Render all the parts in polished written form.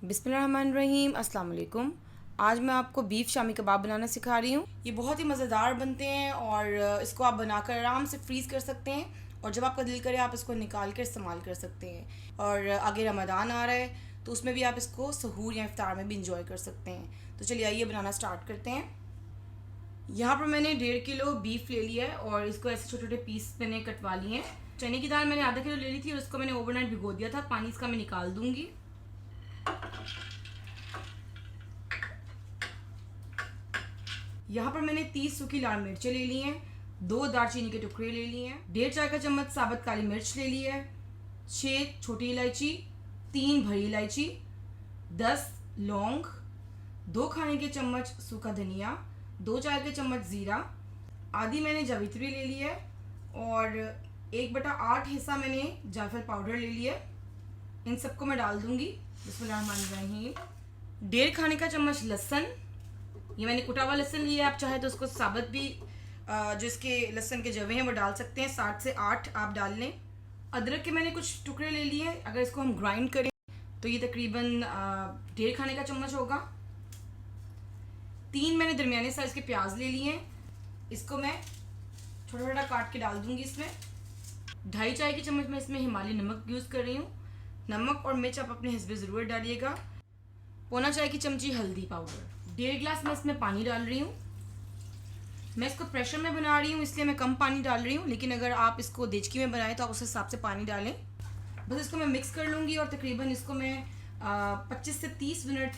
बिस्मिल्लाहिर्रहमानिर्रहीम। अस्सलाम वालेकुम। आज मैं आपको बीफ शामी कबाब बनाना सिखा रही हूँ। ये बहुत ही मज़ेदार बनते हैं और इसको आप बनाकर आराम से फ्रीज़ कर सकते हैं और जब आपका दिल करे आप इसको निकाल कर इस्तेमाल कर सकते हैं। और आगे रमज़ान आ रहा है तो उसमें भी आप इसको सहूर या इफ्तार में भी इंजॉय कर सकते हैं। तो चलिए आइए बनाना स्टार्ट करते हैं। यहाँ पर मैंने 1.5 किलो बीफ ले लिया है और इसको ऐसे छोटे छोटे पीस मैंने कटवा लिए हैं। चने की दाल मैंने आधा किलो ले ली थी और इसको मैंने ओवरनाइट भिगो दिया था। पानी इसका मैं निकाल दूंगी। यहाँ पर मैंने 30 सूखी लाल मिर्चें ले ली हैं, 2 दालचीनी के टुकड़े ले लिए हैं, 1.5 चाय का चम्मच साबुत काली मिर्च ले ली है, 6 छोटी इलायची, 3 बड़ी इलायची, 10 लौंग, 2 खाने के चम्मच सूखा धनिया, 2 चाय के चम्मच ज़ीरा, आधी मैंने जावित्री ले ली है और 1/8 हिस्सा मैंने जायफल पाउडर ले लिया है। इन सबको मैं डाल दूंगी। बिस्मिल्लाहिर्रहमानिर्रहीम। 1.5 खाने का चम्मच लहसुन, ये मैंने कुटा हुआ लहसुन लिया है। आप चाहे तो उसको साबुत भी जो इसके लहसुन के जवे हैं वो डाल सकते हैं। 7 से 8 आप डाल लें। अदरक के मैंने कुछ टुकड़े ले लिए हैं। अगर इसको हम ग्राइंड करें तो ये तकरीबन 1.5 खाने का चम्मच होगा। 3 मैंने दरमियाने साइज के प्याज ले लिए हैं। इसको मैं छोटा छोटा काट के डाल दूंगी इसमें। 2.5 चाय के चम्मच मैं इसमें हिमालय नमक यूज़ कर रही हूँ। नमक और मिर्च आप अपने हिस्बे ज़रूर डालिएगा। पौना चाय की चमची हल्दी पाउडर, 1.5 गिलास मैं इसमें पानी डाल रही हूँ। मैं इसको प्रेशर में बना रही हूँ इसलिए मैं कम पानी डाल रही हूँ, लेकिन अगर आप इसको देचकी में बनाएं तो आप उस हिसाब से पानी डालें। बस इसको मैं मिक्स कर लूँगी और तकरीबन इसको मैं 25 से 30 मिनट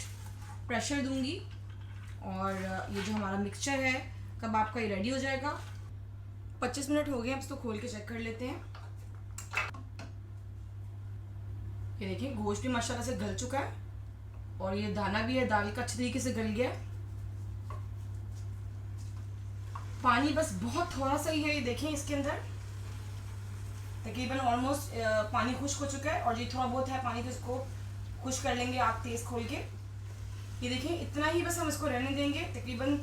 प्रेशर दूँगी और ये जो हमारा मिक्सचर है कबाब का ये रेडी हो जाएगा। 25 मिनट हो गए, अब इसको खोल के चेक कर लेते हैं। ये देखिए गोश्त भी माशाल्लाह से गल चुका है और ये दाना भी है दाल का अच्छी तरीके से गल गया। पानी बस बहुत थोड़ा सा ही है, ये देखें इसके अंदर तकरीबन ऑलमोस्ट पानी खुश्क हो चुका है और ये थोड़ा बहुत है पानी तो इसको खुश्क कर लेंगे आप तेज खोल के। ये देखें इतना ही बस हम इसको रहने देंगे। तकरीबन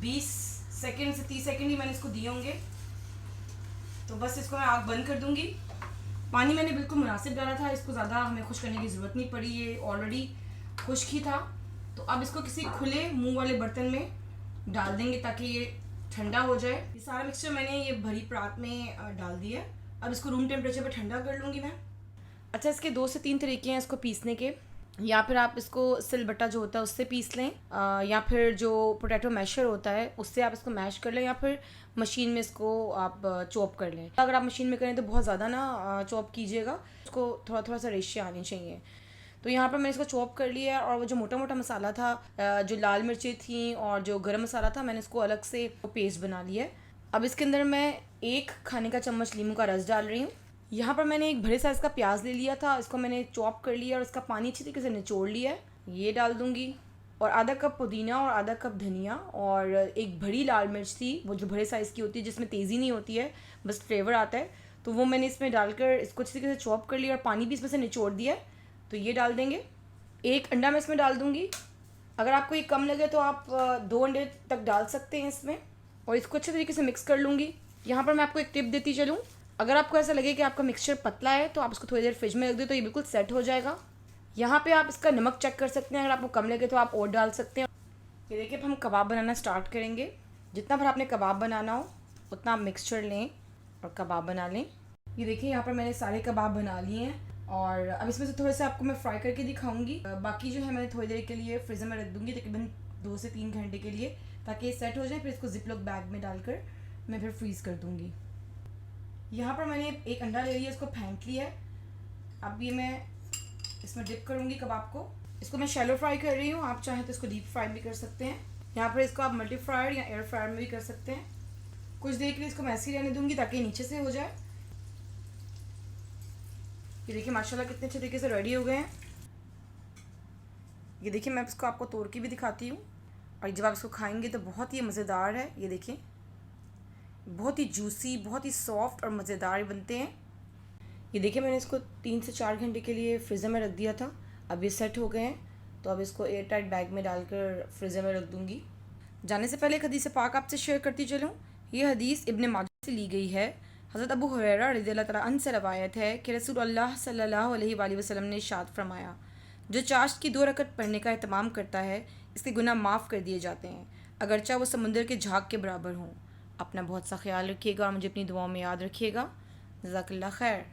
20 सेकंड से 30 सेकंड ही मैंने इसको दिए होंगे। तो बस इसको मैं आग बंद कर दूंगी। पानी मैंने बिल्कुल मुनासिब डाला था, इसको ज़्यादा हमें खुश्क करने की ज़रूरत नहीं पड़ी, ये ऑलरेडी खुश्क ही था। तो अब इसको किसी खुले मुंह वाले बर्तन में डाल देंगे ताकि ये ठंडा हो जाए। ये सारा मिक्सचर मैंने ये भरी परात में डाल दिया। अब इसको रूम टेम्परेचर पे ठंडा कर लूँगी मैं। अच्छा, इसके 2 से 3 तरीके हैं इसको पीसने के। या फिर आप इसको सिलबट्टा जो होता है उससे पीस लें, या फिर जो पोटैटो मैशर होता है उससे आप इसको मैश कर लें, या फिर मशीन में इसको आप चॉप कर लें। अगर आप मशीन में करें तो बहुत ज़्यादा ना चॉप कीजिएगा, उसको थोड़ा थोड़ा सा रेशे आने चाहिए। तो यहाँ पर मैंने इसको चॉप कर लिया है और वो जो मोटा मोटा मसाला था, जो लाल मिर्चें थी और जो गरम मसाला था, मैंने इसको अलग से पेस्ट बना लिया है। अब इसके अंदर मैं 1 खाने का चम्मच नींबू का रस डाल रही हूँ। यहाँ पर मैंने एक बड़े साइज़ का प्याज ले लिया था, इसको मैंने चॉप कर लिया और इसका पानी अच्छी तरीके से निचोड़ लिया है, ये डाल दूँगी। और आधा कप पुदीना और आधा कप धनिया और एक बड़ी लाल मिर्च थी, वो जो बड़े साइज़ की होती है जिसमें तेज़ी नहीं होती है, बस फ्लेवर आता है, तो वो मैंने इसमें डालकर इसको अच्छी तरीके से चॉप कर लिया और पानी भी इसमें से निचोड़ दिया है। तो ये डाल देंगे। 1 अंडा मैं इसमें डाल दूँगी। अगर आपको ये कम लगे तो आप 2 अंडे तक डाल सकते हैं इसमें। और इसको अच्छे तरीके से मिक्स कर लूँगी। यहाँ पर मैं आपको एक टिप देती चलूँ, अगर आपको ऐसा लगे कि आपका मिक्सचर पतला है तो आप इसको थोड़ी देर फ्रिज में रख दें तो ये बिल्कुल सेट हो जाएगा। यहाँ पे आप इसका नमक चेक कर सकते हैं, अगर आपको कम लगे तो आप और डाल सकते हैं। ये देखिए अब हम कबाब बनाना स्टार्ट करेंगे। जितना भर आपने कबाब बनाना हो उतना आप मिक्सचर लें और कबाब बना लें। ये देखिए यहाँ पर मैंने सारे कबाब बना लिए हैं और अब इसमें से थोड़े से आपको मैं फ्राई करके दिखाऊंगी। बाकी जो है मैं थोड़ी देर के लिए फ्रीज़र में रख दूँगी, तकरीबन 2 से 3 घंटे के लिए, ताकि ये सेट हो जाए। फिर इसको जिपलॉक बैग में डालकर मैं फिर फ्रीज़ कर दूँगी। यहाँ पर मैंने 1 अंडा ले लिया, इसको फेंट लिया है। अब ये मैं इसमें डिप करूँगी कबाब को। इसको मैं शैलो फ्राई कर रही हूँ, आप चाहें तो इसको डीप फ्राई भी कर सकते हैं। यहाँ पर इसको आप मल्टी फ्रायर या एयर फ्रायर में भी कर सकते हैं। कुछ देर के लिए इसको मैं ऐसे ही रहने दूँगी ताकि नीचे से हो जाए। ये देखिए माशाल्लाह कितने अच्छे तरीके से रेडी हो गए हैं। ये देखिए मैं इसको आपको तोड़ के भी दिखाती हूँ और जब आप इसको खाएंगे तो बहुत ही मज़ेदार है। ये देखिए बहुत ही जूसी, बहुत ही सॉफ्ट और मज़ेदार बनते हैं। ये देखिए मैंने इसको 3 से 4 घंटे के लिए फ्रीज़र में रख दिया था, अब ये सेट हो गए हैं। तो अब इसको एयर टाइट बैग में डालकर फ्रीज़र में रख दूँगी। जाने से पहले एक हदीस पाक आपसे शेयर करती चलूँ। ये हदीस इब्न माजा से ली गई है। हज़रत अबू हुरैरा रज़ियल्लाहु तआला अन्हु से रवायत है कि रसूलुल्लाह सल्लल्लाहु अलैहि वसल्लम ने इरशाद फरमाया, जो चाश्त की 2 रकत पढ़ने का एहतमाम करता है इसके गुनाह माफ़ कर दिए जाते हैं, अगरचा वो समुंदर के झाग के बराबर हों। अपना बहुत सा ख्याल रखिएगा और मुझे अपनी दुआओं में याद रखिएगा। जज़ाकल्लाह खैर।